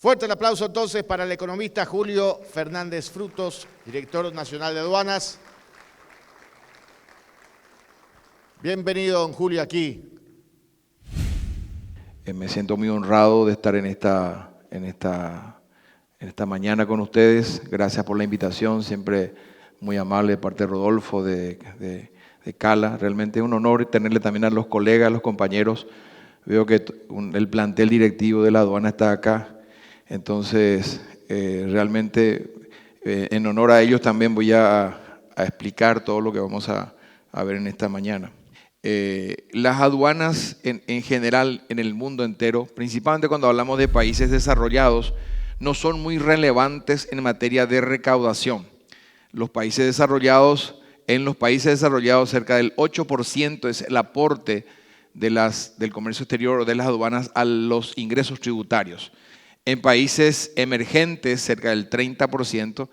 Fuerte el aplauso entonces para el economista Julio Fernández Frutos, director nacional de aduanas. Bienvenido, don Julio, aquí. Me siento muy honrado de estar en esta mañana con ustedes. Gracias por la invitación, siempre muy amable de parte de Rodolfo, de Cala. Realmente es un honor tenerle también a los colegas, a los compañeros. Veo que el plantel directivo de la aduana está acá. Entonces, realmente en honor a ellos también voy a explicar todo lo que vamos a ver en esta mañana. Las aduanas en general en el mundo entero, principalmente cuando hablamos de países desarrollados, no son muy relevantes en materia de recaudación. Los países desarrollados, en los países desarrollados cerca del 8% es el aporte del comercio exterior o de las aduanas a los ingresos tributarios. En países emergentes cerca del 30%,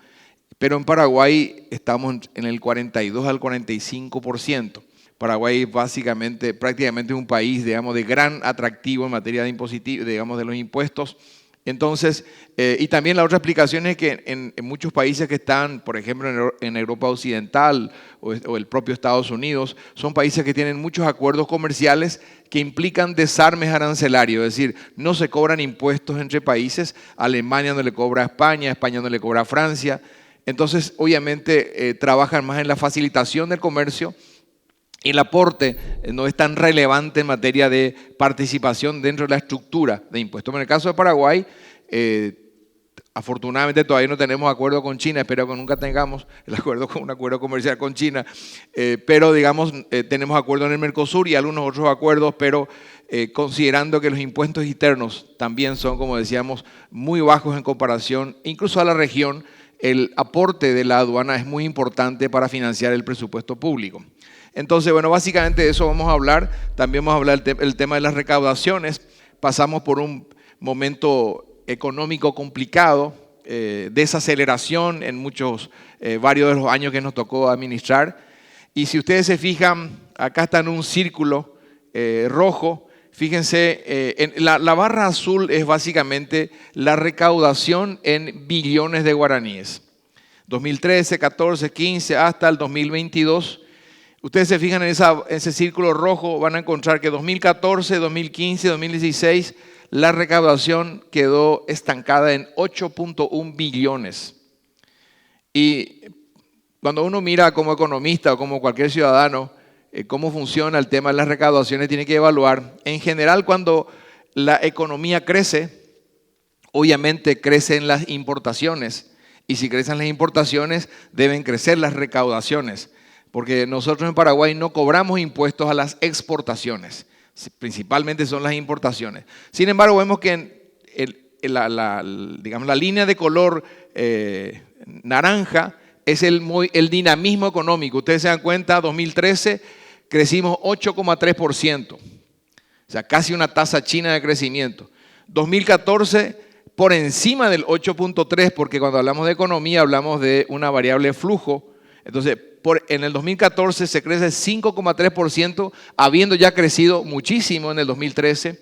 pero en Paraguay estamos en el 42 al 45%. Paraguay es prácticamente un país, digamos, de gran atractivo en materia de impositivo, digamos, de los impuestos. Entonces, y también la otra explicación es que en muchos países que están, por ejemplo, en Europa Occidental o el propio Estados Unidos, son países que tienen muchos acuerdos comerciales que implican desarmes arancelarios, es decir, no se cobran impuestos entre países. Alemania no le cobra a España, España no le cobra a Francia. Entonces, obviamente, trabajan más en la facilitación del comercio. El aporte no es tan relevante en materia de participación dentro de la estructura de impuestos. En el caso de Paraguay, afortunadamente todavía no tenemos acuerdo con China, espero que nunca tengamos un acuerdo comercial con China, pero digamos tenemos acuerdo en el Mercosur y algunos otros acuerdos, pero considerando que los impuestos internos también son, como decíamos, muy bajos en comparación, incluso a la región, el aporte de la aduana es muy importante para financiar el presupuesto público. Entonces, bueno, básicamente de eso vamos a hablar. También vamos a hablar del tema de las recaudaciones. Pasamos por un momento económico complicado, desaceleración en varios de los años que nos tocó administrar. Y si ustedes se fijan, acá está en un círculo rojo. Fíjense, la barra azul es básicamente la recaudación en billones de guaraníes. 2013, 14, 15 hasta el 2022. Ustedes se fijan en ese círculo rojo, van a encontrar que 2014, 2015, 2016, la recaudación quedó estancada en 8.1 billones. Y cuando uno mira como economista o como cualquier ciudadano cómo funciona el tema de las recaudaciones, tiene que evaluar. En general, cuando la economía crece, obviamente crecen las importaciones. Y si crecen las importaciones, deben crecer las recaudaciones. Porque nosotros en Paraguay no cobramos impuestos a las exportaciones, principalmente son las importaciones. Sin embargo, vemos que la línea de color naranja es el dinamismo económico. Ustedes se dan cuenta, 2013 crecimos 8,3%, o sea, casi una tasa china de crecimiento. 2014 por encima del 8,3%, porque cuando hablamos de economía hablamos de una variable flujo. Entonces, en el 2014 se crece 5,3%, habiendo ya crecido muchísimo en el 2013.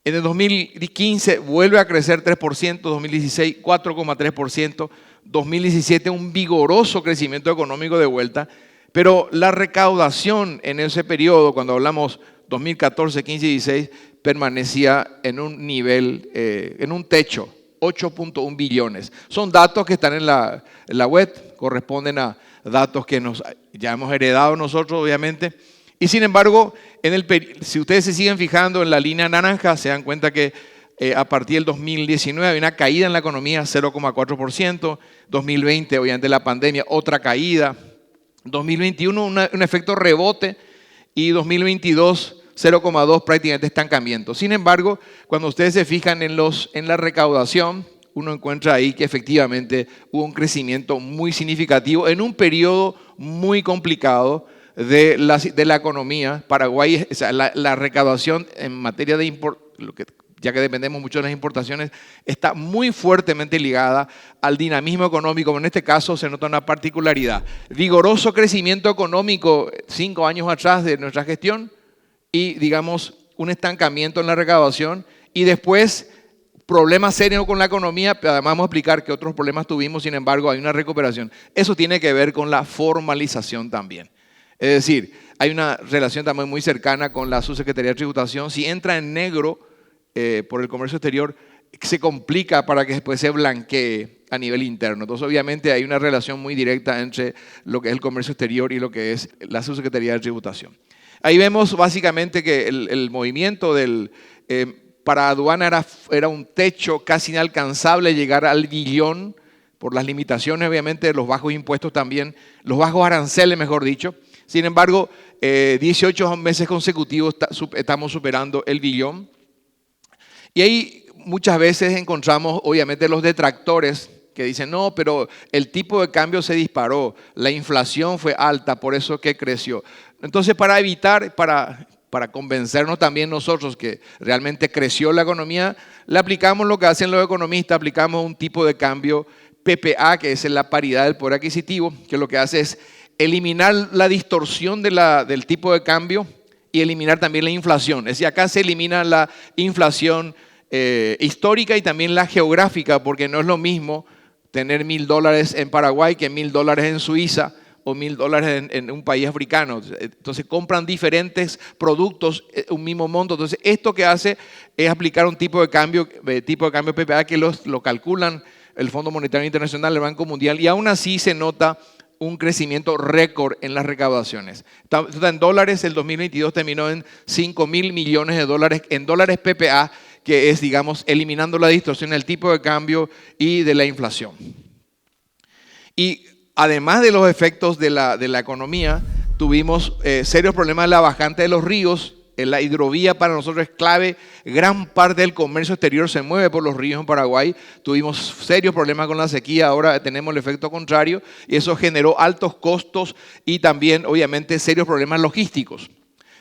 En el 2015 vuelve a crecer 3%, 2016 4,3%, 2017 un vigoroso crecimiento económico de vuelta, pero la recaudación en ese periodo, cuando hablamos 2014, 15 y 16, permanecía en un nivel, en un techo, 8.1 billones. Son datos que están en la web, corresponden a datos que ya hemos heredado nosotros, obviamente. Y sin embargo, si ustedes se siguen fijando en la línea naranja, se dan cuenta que a partir del 2019 había una caída en la economía, 0,4%. 2020, obviamente la pandemia, otra caída. 2021, un efecto rebote. Y 2022, 0,2%, prácticamente estancamiento. Sin embargo, cuando ustedes se fijan en la recaudación, uno encuentra ahí que efectivamente hubo un crecimiento muy significativo en un periodo muy complicado de la economía. Paraguay, o sea, la recaudación en materia de ya que dependemos mucho de las importaciones, está muy fuertemente ligada al dinamismo económico. En este caso se nota una particularidad. Vigoroso crecimiento económico 5 años atrás de nuestra gestión y, digamos, un estancamiento en la recaudación y después problemas serios con la economía, pero además vamos a explicar qué otros problemas tuvimos, sin embargo hay una recuperación. Eso tiene que ver con la formalización también. Es decir, hay una relación también muy cercana con la Subsecretaría de Tributación. Si entra en negro por el comercio exterior, se complica para que después se blanquee a nivel interno. Entonces, obviamente, hay una relación muy directa entre lo que es el comercio exterior y lo que es la Subsecretaría de Tributación. Ahí vemos básicamente que el movimiento para aduana era un techo casi inalcanzable, llegar al billón por las limitaciones, obviamente, de los bajos impuestos también, los bajos aranceles, mejor dicho. Sin embargo, 18 meses consecutivos estamos superando el billón. Y ahí muchas veces encontramos, obviamente, los detractores que dicen, no, pero el tipo de cambio se disparó, la inflación fue alta, por eso que creció. Entonces, para evitar, para convencernos también nosotros que realmente creció la economía, le aplicamos lo que hacen los economistas, aplicamos un tipo de cambio PPA, que es la paridad del poder adquisitivo, que lo que hace es eliminar la distorsión del tipo de cambio y eliminar también la inflación. Es decir, acá se elimina la inflación histórica y también la geográfica, porque no es lo mismo tener $1.000 en Paraguay que $1.000 en Suiza o $1.000 en un país africano. Entonces compran diferentes productos, un mismo monto. Entonces esto que hace es aplicar un tipo de cambio PPA que lo calculan el Fondo Monetario Internacional, el Banco Mundial, y aún así se nota un crecimiento récord en las recaudaciones. En dólares, el 2022 terminó en $5.000 millones en dólares PPA, que es, digamos, eliminando la distorsión del tipo de cambio y de la inflación. Y además de los efectos de la economía, tuvimos serios problemas de la bajante de los ríos. La hidrovía para nosotros es clave. Gran parte del comercio exterior se mueve por los ríos en Paraguay. Tuvimos serios problemas con la sequía, ahora tenemos el efecto contrario y eso generó altos costos y también, obviamente, serios problemas logísticos.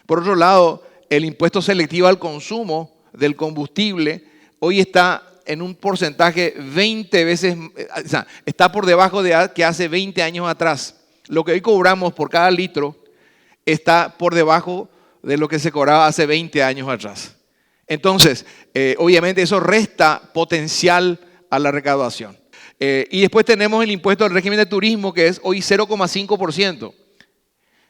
Por otro lado, el impuesto selectivo al consumo del combustible hoy está en un porcentaje 20 veces, o sea, está por debajo de que hace 20 años atrás. Lo que hoy cobramos por cada litro está por debajo de lo que se cobraba hace 20 años atrás. Entonces, obviamente eso resta potencial a la recaudación. Y después tenemos el impuesto al régimen de turismo, que es hoy 0,5%.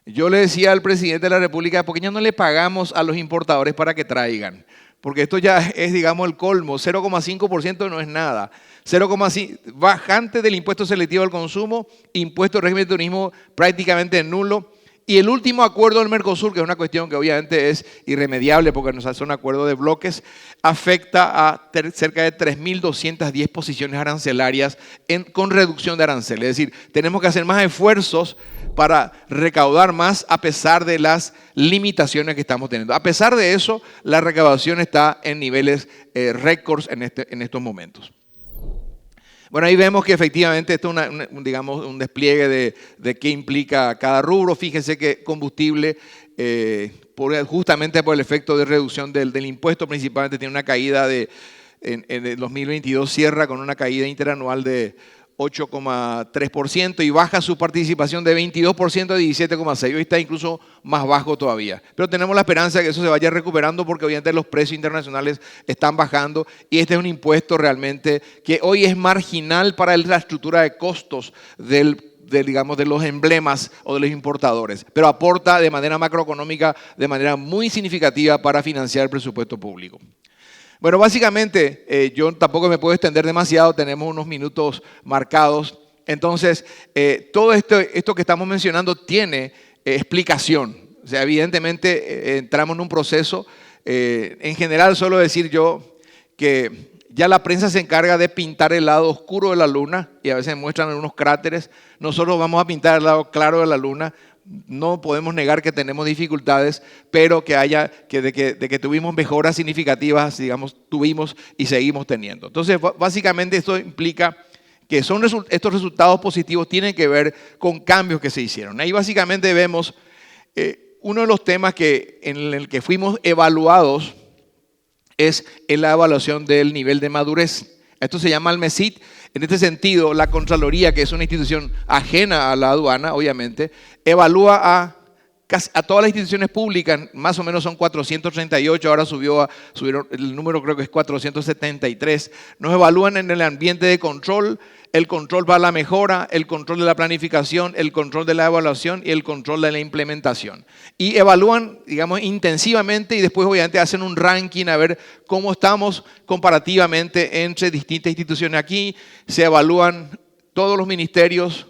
Yo le decía al presidente de la República, ¿por qué ya no le pagamos a los importadores para que traigan? Porque esto ya es, digamos, el colmo. 0,5% no es nada. 0,5%, bajante del impuesto selectivo al consumo, impuesto al régimen de turismo prácticamente nulo. Y el último acuerdo del Mercosur, que es una cuestión que obviamente es irremediable porque nos hace un acuerdo de bloques, afecta a cerca de 3.210 posiciones arancelarias con reducción de aranceles. Es decir, tenemos que hacer más esfuerzos para recaudar más a pesar de las limitaciones que estamos teniendo. A pesar de eso, la recaudación está en niveles récords en estos momentos. Bueno, ahí vemos que efectivamente esto es digamos, un despliegue de qué implica cada rubro. Fíjense que combustible, justamente por el efecto de reducción del impuesto, principalmente tiene una caída en el 2022, cierra con una caída interanual de 8,3% y baja su participación de 22% a 17,6%. Hoy está incluso más bajo todavía. Pero tenemos la esperanza de que eso se vaya recuperando porque obviamente los precios internacionales están bajando y este es un impuesto realmente que hoy es marginal para la estructura de costos digamos, de los emblemas o de los importadores, pero aporta de manera macroeconómica, de manera muy significativa para financiar el presupuesto público. Bueno, básicamente, yo tampoco me puedo extender demasiado, tenemos unos minutos marcados. Entonces, todo esto que estamos mencionando tiene explicación. O sea, evidentemente entramos en un proceso. En general, suelo decir yo que ya la prensa se encarga de pintar el lado oscuro de la luna y a veces muestran unos cráteres. Nosotros vamos a pintar el lado claro de la luna. No podemos negar que tenemos dificultades, pero de que tuvimos mejoras significativas, digamos, tuvimos y seguimos teniendo. Entonces, básicamente esto implica que estos resultados positivos tienen que ver con cambios que se hicieron. Ahí básicamente vemos uno de los temas en el que fuimos evaluados es en la evaluación del nivel de madurez. Esto se llama el MESIT. En este sentido, la Contraloría, que es una institución ajena a la aduana, obviamente, evalúa a a todas las instituciones públicas, más o menos son 438, ahora subieron, el número creo que es 473, nos evalúan en el ambiente de control, el control para la mejora, el control de la planificación, el control de la evaluación y el control de la implementación. Y evalúan, digamos, intensivamente y después obviamente hacen un ranking a ver cómo estamos comparativamente entre distintas instituciones. Aquí se evalúan todos los ministerios,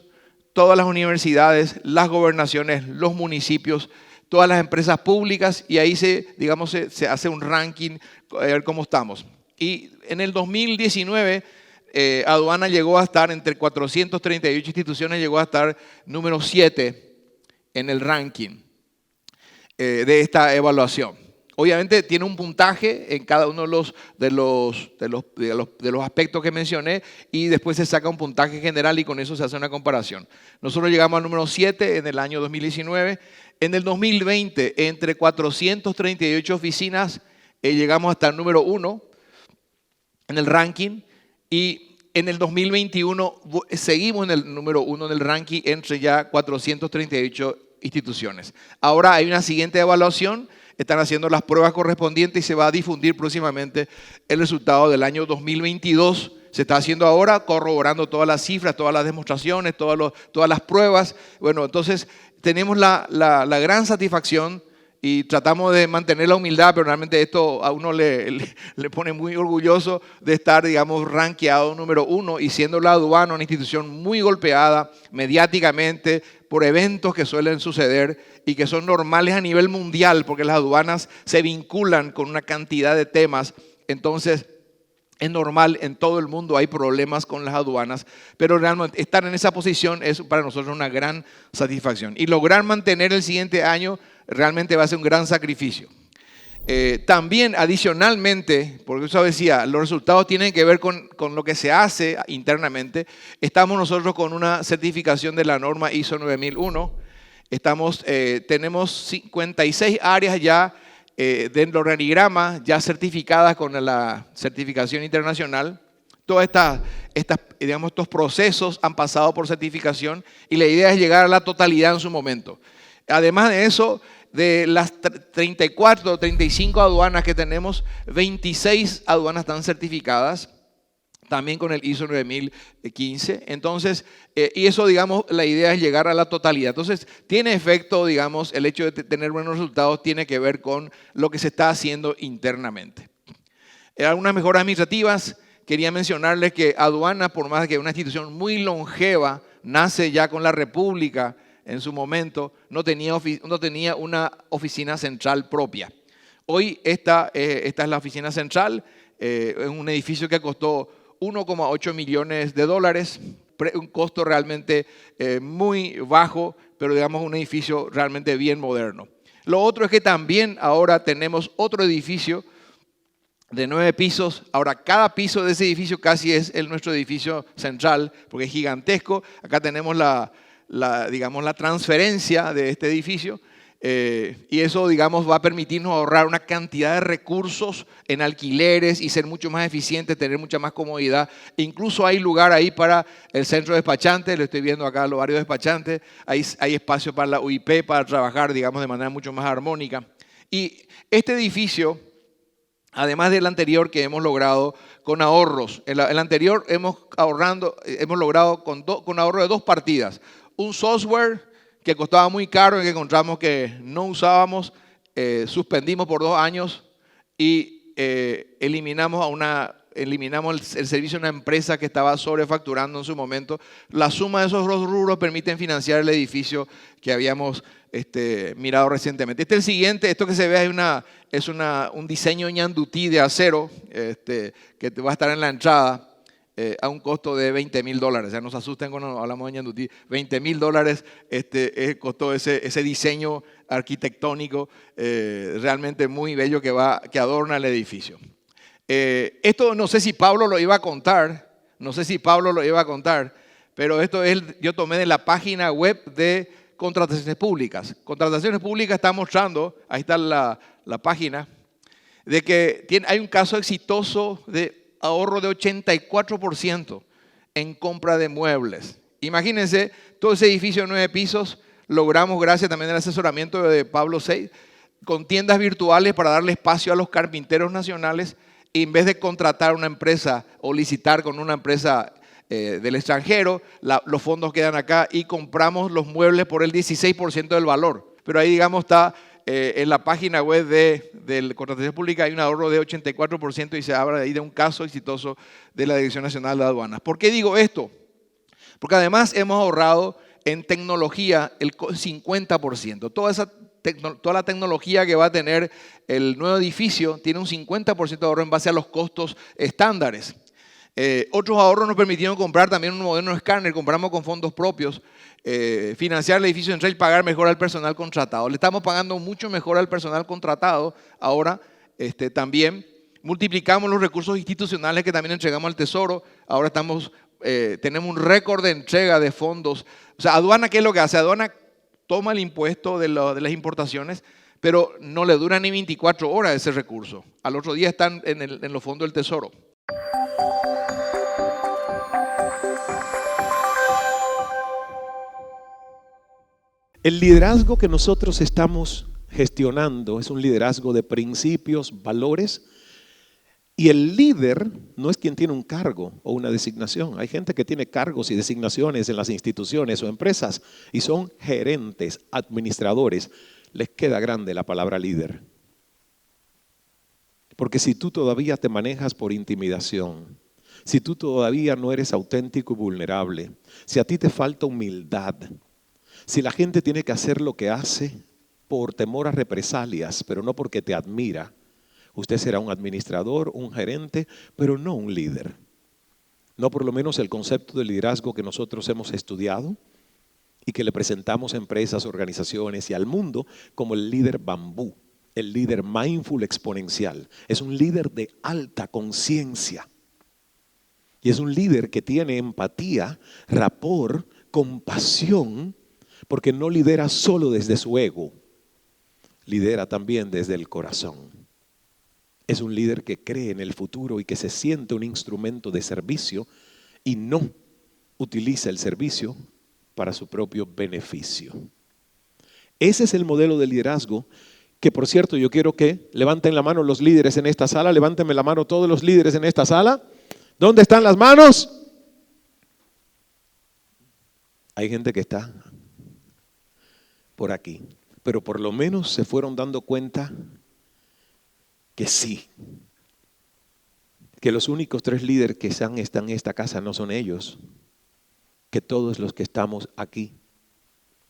todas las universidades, las gobernaciones, los municipios, todas las empresas públicas y ahí se hace un ranking a ver cómo estamos. Y en el 2019 aduana llegó a estar entre 438 instituciones, llegó a estar número 7 en el ranking de esta evaluación. Obviamente tiene un puntaje en cada uno de los aspectos que mencioné y después se saca un puntaje general y con eso se hace una comparación. Nosotros llegamos al número 7 en el año 2019. En el 2020, entre 438 oficinas, llegamos hasta el número 1 en el ranking y en el 2021 seguimos en el número 1 en el ranking entre ya 438 instituciones. Ahora hay una siguiente evaluación. Están haciendo las pruebas correspondientes y se va a difundir próximamente el resultado del año 2022. Se está haciendo ahora, corroborando todas las cifras, todas las demostraciones, todas las pruebas. Bueno, entonces tenemos la gran satisfacción y tratamos de mantener la humildad, pero realmente esto a uno le pone muy orgulloso de estar, digamos, rankeado número 1 y siendo la aduana una institución muy golpeada mediáticamente por eventos que suelen suceder y que son normales a nivel mundial porque las aduanas se vinculan con una cantidad de temas. Entonces, es normal, en todo el mundo hay problemas con las aduanas, pero realmente estar en esa posición es para nosotros una gran satisfacción. Y lograr mantener el siguiente año realmente va a ser un gran sacrificio. También adicionalmente, porque eso decía, los resultados tienen que ver con lo que se hace internamente. Estamos nosotros con una certificación de la norma ISO 9001. Tenemos 56 áreas ya del organigrama ya certificadas con la certificación internacional. Todos estos procesos han pasado por certificación y la idea es llegar a la totalidad en su momento. Además de eso, de las 34 o 35 aduanas que tenemos, 26 aduanas están certificadas, también con el ISO 9015. Entonces, y eso, digamos, la idea es llegar a la totalidad. Entonces, tiene efecto, digamos, el hecho de tener buenos resultados tiene que ver con lo que se está haciendo internamente. Algunas mejoras administrativas, quería mencionarles que aduana, por más que es una institución muy longeva, nace ya con la República. En su momento no tenía una oficina central propia. Hoy esta es la oficina central, es un edificio que costó 1,8 millones de dólares, un costo realmente muy bajo, pero digamos un edificio realmente bien moderno. Lo otro es que también ahora tenemos otro edificio de 9 pisos. Ahora cada piso de ese edificio casi es nuestro edificio central, porque es gigantesco. Acá tenemos digamos, la transferencia de este edificio y eso, digamos, va a permitirnos ahorrar una cantidad de recursos en alquileres y ser mucho más eficientes, tener mucha más comodidad. Incluso hay lugar ahí para el centro de despachantes, lo estoy viendo acá, los varios despachantes, hay espacio para la UIP para trabajar, digamos, de manera mucho más armónica. Y este edificio, además del anterior que hemos logrado con ahorros, el anterior hemos logrado con ahorro de 2 partidas. Un software que costaba muy caro y que encontramos que no usábamos, suspendimos por 2 años y eliminamos el servicio de una empresa que estaba sobrefacturando en su momento. La suma de esos 2 rubros permiten financiar el edificio que habíamos mirado recientemente. El siguiente, esto que se ve es un diseño ñandutí de acero que va a estar en la entrada. A un costo de $20,000. Ya nos asustan cuando hablamos de ñandutí. $20,000 costó ese diseño arquitectónico realmente muy bello que adorna el edificio. Esto no sé si Pablo lo iba a contar, pero yo tomé de la página web de Contrataciones Públicas. Contrataciones Públicas está mostrando, ahí está la página, de que hay un caso exitoso de ahorro de 84% en compra de muebles. Imagínense todo ese edificio de 9 pisos, logramos, gracias también al asesoramiento de Pablo Sey, con tiendas virtuales para darle espacio a los carpinteros nacionales, y en vez de contratar una empresa o licitar con una empresa del extranjero, los fondos quedan acá y compramos los muebles por el 16% del valor. Pero ahí, digamos, está en la página web de Contratación Pública, hay un ahorro de 84% y se habla ahí de un caso exitoso de la Dirección Nacional de Aduanas. ¿Por qué digo esto? Porque además hemos ahorrado en tecnología el 50%. Toda la tecnología que va a tener el nuevo edificio tiene un 50% de ahorro en base a los costos estándares. Otros ahorros nos permitieron comprar también un moderno escáner, compramos con fondos propios, financiar el edificio central y pagar mejor al personal contratado. Le estamos pagando mucho mejor al personal contratado ahora también. Multiplicamos los recursos institucionales que también entregamos al Tesoro. Ahora tenemos un récord de entrega de fondos. O sea, aduana, ¿qué es lo que hace? Aduana toma el impuesto de las importaciones, pero no le dura ni 24 horas ese recurso. Al otro día están en los fondos del Tesoro. El liderazgo que nosotros estamos gestionando es un liderazgo de principios, valores, y el líder no es quien tiene un cargo o una designación. Hay gente que tiene cargos y designaciones en las instituciones o empresas y son gerentes, administradores. Les queda grande la palabra líder. Porque si tú todavía te manejas por intimidación, si tú todavía no eres auténtico y vulnerable, si a ti te falta humildad, si la gente tiene que hacer lo que hace por temor a represalias, pero no porque te admira, usted será un administrador, un gerente, pero no un líder. No por lo menos el concepto de liderazgo que nosotros hemos estudiado y que le presentamos a empresas, organizaciones y al mundo como el líder bambú, el líder mindful exponencial. Es un líder de alta conciencia. Y es un líder que tiene empatía, rapport, compasión, porque no lidera solo desde su ego, lidera también desde el corazón. Es un líder que cree en el futuro y que se siente un instrumento de servicio y no utiliza el servicio para su propio beneficio. Ese es el modelo de liderazgo que, por cierto, yo quiero que levanten la mano los líderes en esta sala. Levántenme la mano todos los líderes en esta sala. ¿Dónde están las manos? Hay gente que está por aquí, pero por lo menos se fueron dando cuenta que sí, que los únicos 3 líderes que están en esta casa no son ellos, que todos los que estamos aquí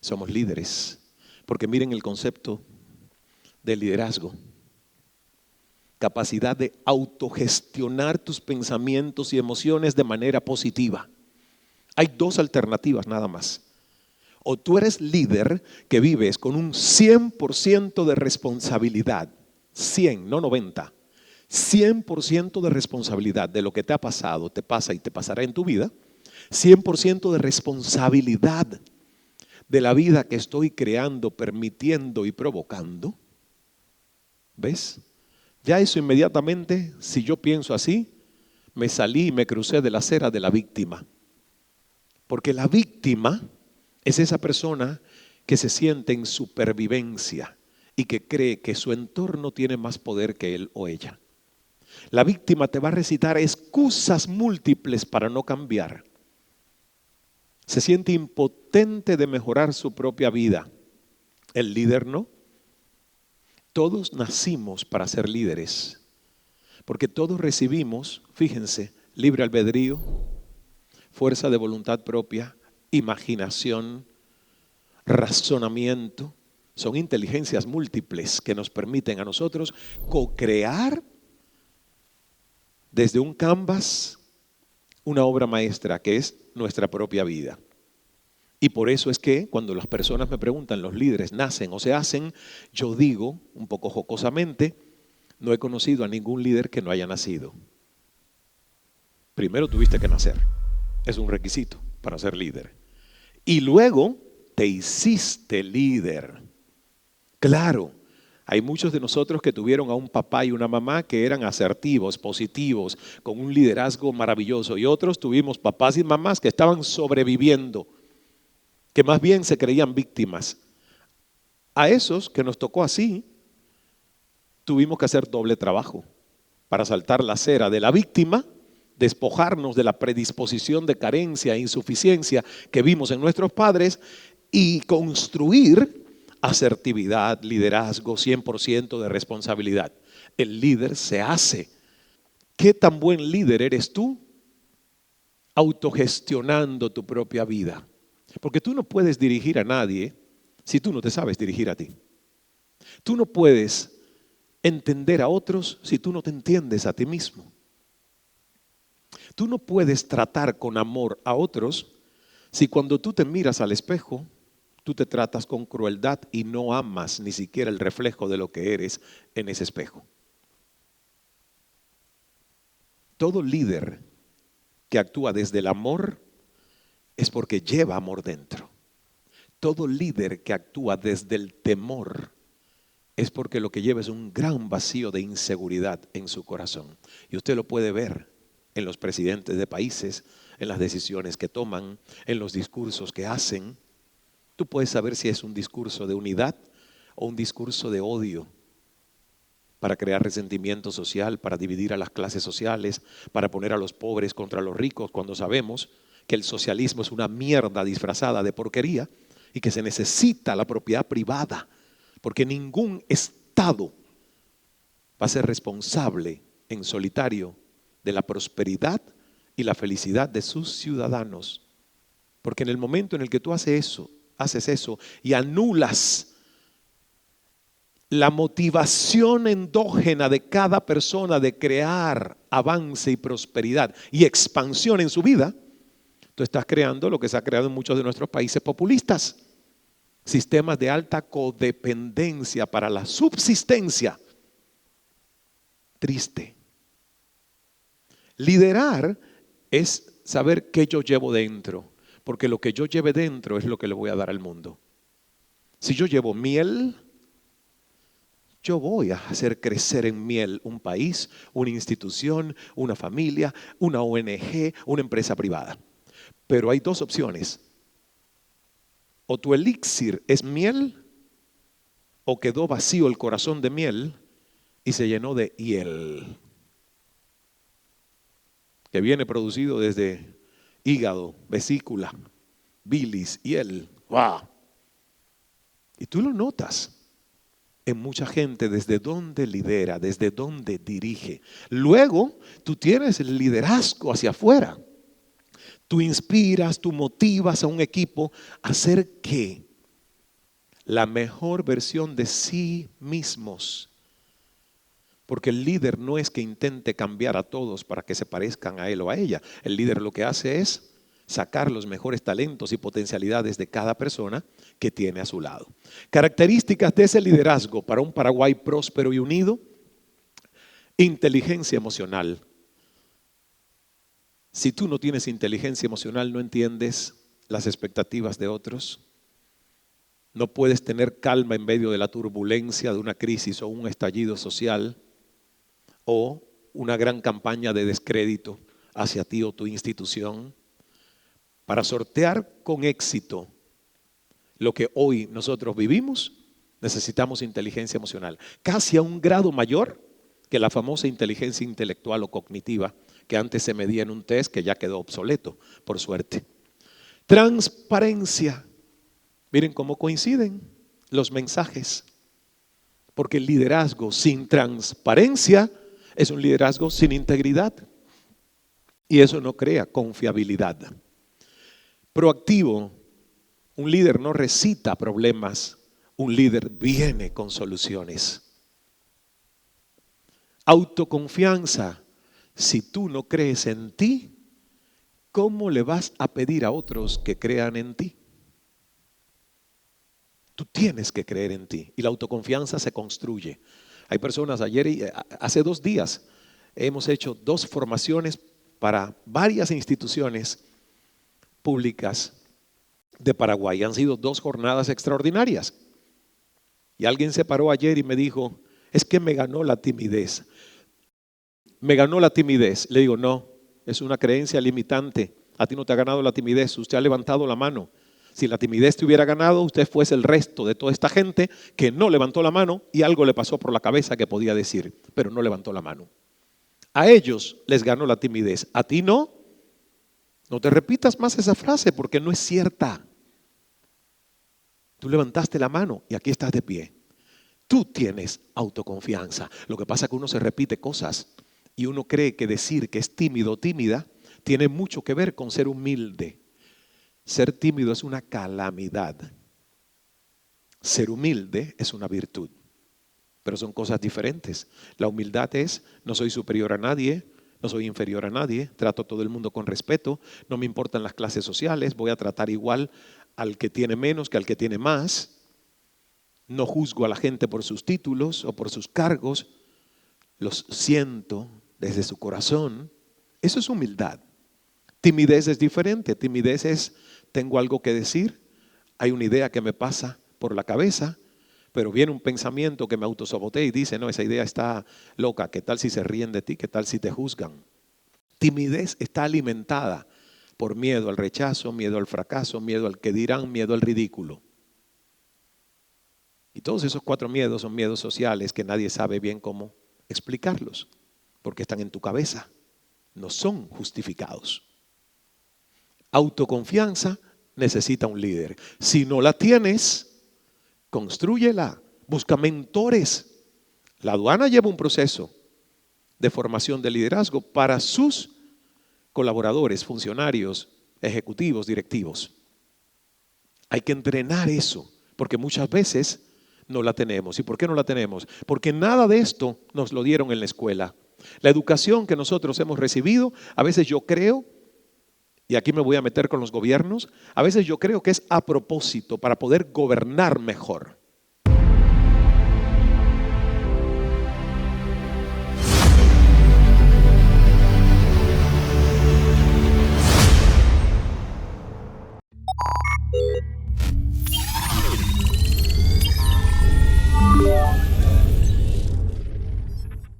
somos líderes, porque miren el concepto de liderazgo: capacidad de autogestionar tus pensamientos y emociones de manera positiva. Hay 2 alternativas nada más. O tú eres líder que vives con un 100% de responsabilidad, 100, no 90, 100% de responsabilidad de lo que te ha pasado, te pasa y te pasará en tu vida, 100% de responsabilidad de la vida que estoy creando, permitiendo y provocando. ¿Ves? Ya eso inmediatamente, si yo pienso así, me salí y me crucé de la acera de la víctima. Porque la víctima es esa persona que se siente en supervivencia y que cree que su entorno tiene más poder que él o ella. La víctima te va a recitar excusas múltiples para no cambiar. Se siente impotente de mejorar su propia vida. El líder no. Todos nacimos para ser líderes, porque todos recibimos, fíjense, libre albedrío, fuerza de voluntad propia, imaginación, razonamiento. Son inteligencias múltiples que nos permiten a nosotros co-crear desde un canvas una obra maestra que es nuestra propia vida. Y por eso es que cuando las personas me preguntan, ¿los líderes nacen o se hacen?, yo digo, un poco jocosamente, no he conocido a ningún líder que no haya nacido. Primero tuviste que nacer. Es un requisito para ser líder. Y luego te hiciste líder. Claro, hay muchos de nosotros que tuvieron a un papá y una mamá que eran asertivos, positivos, con un liderazgo maravilloso. Y otros tuvimos papás y mamás que estaban sobreviviendo. que más bien se creían víctimas. A esos que nos tocó así, tuvimos que hacer doble trabajo para saltar la acera de la víctima, despojarnos de la predisposición de carencia e insuficiencia que vimos en nuestros padres y construir asertividad, liderazgo, 100% de responsabilidad. El líder se hace. ¿Qué tan buen líder eres tú? Autogestionando tu propia vida. Porque tú no puedes dirigir a nadie si tú no te sabes dirigir a ti. Tú no puedes entender a otros si tú no te entiendes a ti mismo. Tú no puedes tratar con amor a otros si cuando tú te miras al espejo, tú te tratas con crueldad y no amas ni siquiera el reflejo de lo que eres en ese espejo. Todo líder que actúa desde el amor es porque lleva amor dentro. Todo líder que actúa desde el temor es porque lo que lleva es un gran vacío de inseguridad en su corazón. Y usted lo puede ver en los presidentes de países, en las decisiones que toman, en los discursos que hacen. Tú puedes saber si es un discurso de unidad o un discurso de odio para crear resentimiento social, para dividir a las clases sociales, para poner a los pobres contra los ricos, cuando sabemos que el socialismo es una mierda disfrazada de porquería y que se necesita la propiedad privada, porque ningún Estado va a ser responsable en solitario de la prosperidad y la felicidad de sus ciudadanos. Porque en el momento en el que tú haces eso y anulas la motivación endógena de cada persona de crear avance y prosperidad y expansión en su vida, tú estás creando lo que se ha creado en muchos de nuestros países populistas. Sistemas de alta codependencia para la subsistencia. Triste. Liderar es saber qué yo llevo dentro, porque lo que yo lleve dentro es lo que le voy a dar al mundo. Si yo llevo miel, yo voy a hacer crecer en miel un país, una institución, una familia, una ONG, una empresa privada. Pero hay dos opciones. O tu elixir es miel, o quedó vacío el corazón de miel y se llenó de hiel, que viene producido desde hígado, vesícula, bilis, hiel. ¡Wow! Y tú lo notas en mucha gente desde dónde lidera, desde dónde dirige. Luego tú tienes el liderazgo hacia afuera. Tú inspiras, tú motivas a un equipo a hacer ¿qué? La mejor versión de sí mismos. Porque el líder no es que intente cambiar a todos para que se parezcan a él o a ella. El líder lo que hace es sacar los mejores talentos y potencialidades de cada persona que tiene a su lado. Características de ese liderazgo para un Paraguay próspero y unido: inteligencia emocional. Si tú no tienes inteligencia emocional, no entiendes las expectativas de otros. No puedes tener calma en medio de la turbulencia de una crisis o un estallido social o una gran campaña de descrédito hacia ti o tu institución. Para sortear con éxito lo que hoy nosotros vivimos, necesitamos inteligencia emocional, casi a un grado mayor que la famosa inteligencia intelectual o cognitiva que antes se medía en un test que ya quedó obsoleto, por suerte. Transparencia. Miren cómo coinciden los mensajes. Porque el liderazgo sin transparencia es un liderazgo sin integridad. Y eso no crea confiabilidad. Proactivo. Un líder no recita problemas, un líder viene con soluciones. Autoconfianza. Si tú no crees en ti, ¿cómo le vas a pedir a otros que crean en ti? Tú tienes que creer en ti y la autoconfianza se construye. Hay personas, hace 2 días, hemos hecho 2 formaciones para varias instituciones públicas de Paraguay. Han sido 2 jornadas extraordinarias. Y alguien se paró ayer y me dijo, es que me ganó la timidez. Me ganó la timidez. Le digo, no, es una creencia limitante. A ti no te ha ganado la timidez, usted ha levantado la mano. Si la timidez te hubiera ganado, usted fuese el resto de toda esta gente que no levantó la mano y algo le pasó por la cabeza que podía decir, pero no levantó la mano. A ellos les ganó la timidez, a ti no. No te repitas más esa frase porque no es cierta. Tú levantaste la mano y aquí estás de pie. Tú tienes autoconfianza. Lo que pasa es que uno se repite cosas y uno cree que decir que es tímido o tímida tiene mucho que ver con ser humilde. Ser tímido es una calamidad. Ser humilde es una virtud. Pero son cosas diferentes. La humildad es, no soy superior a nadie, no soy inferior a nadie, trato a todo el mundo con respeto, no me importan las clases sociales, voy a tratar igual al que tiene menos que al que tiene más. No juzgo a la gente por sus títulos o por sus cargos, los siento desde su corazón. Eso es humildad. Timidez es diferente. Timidez es, tengo algo que decir, hay una idea que me pasa por la cabeza, pero viene un pensamiento que me autosabotea y dice, no, esa idea está loca, ¿qué tal si se ríen de ti? ¿Qué tal si te juzgan? Timidez está alimentada por miedo al rechazo, miedo al fracaso, miedo al que dirán, miedo al ridículo. Y todos esos 4 miedos son miedos sociales que nadie sabe bien cómo explicarlos, porque están en tu cabeza, no son justificados. Autoconfianza necesita un líder. Si no la tienes, constrúyela, busca mentores. La aduana lleva un proceso de formación de liderazgo para sus colaboradores, funcionarios, ejecutivos, directivos. Hay que entrenar eso, porque muchas veces no la tenemos. ¿Y por qué no la tenemos? Porque nada de esto nos lo dieron en la escuela. La educación que nosotros hemos recibido, a veces yo creo, y aquí me voy a meter con los gobiernos, a veces yo creo que es a propósito para poder gobernar mejor.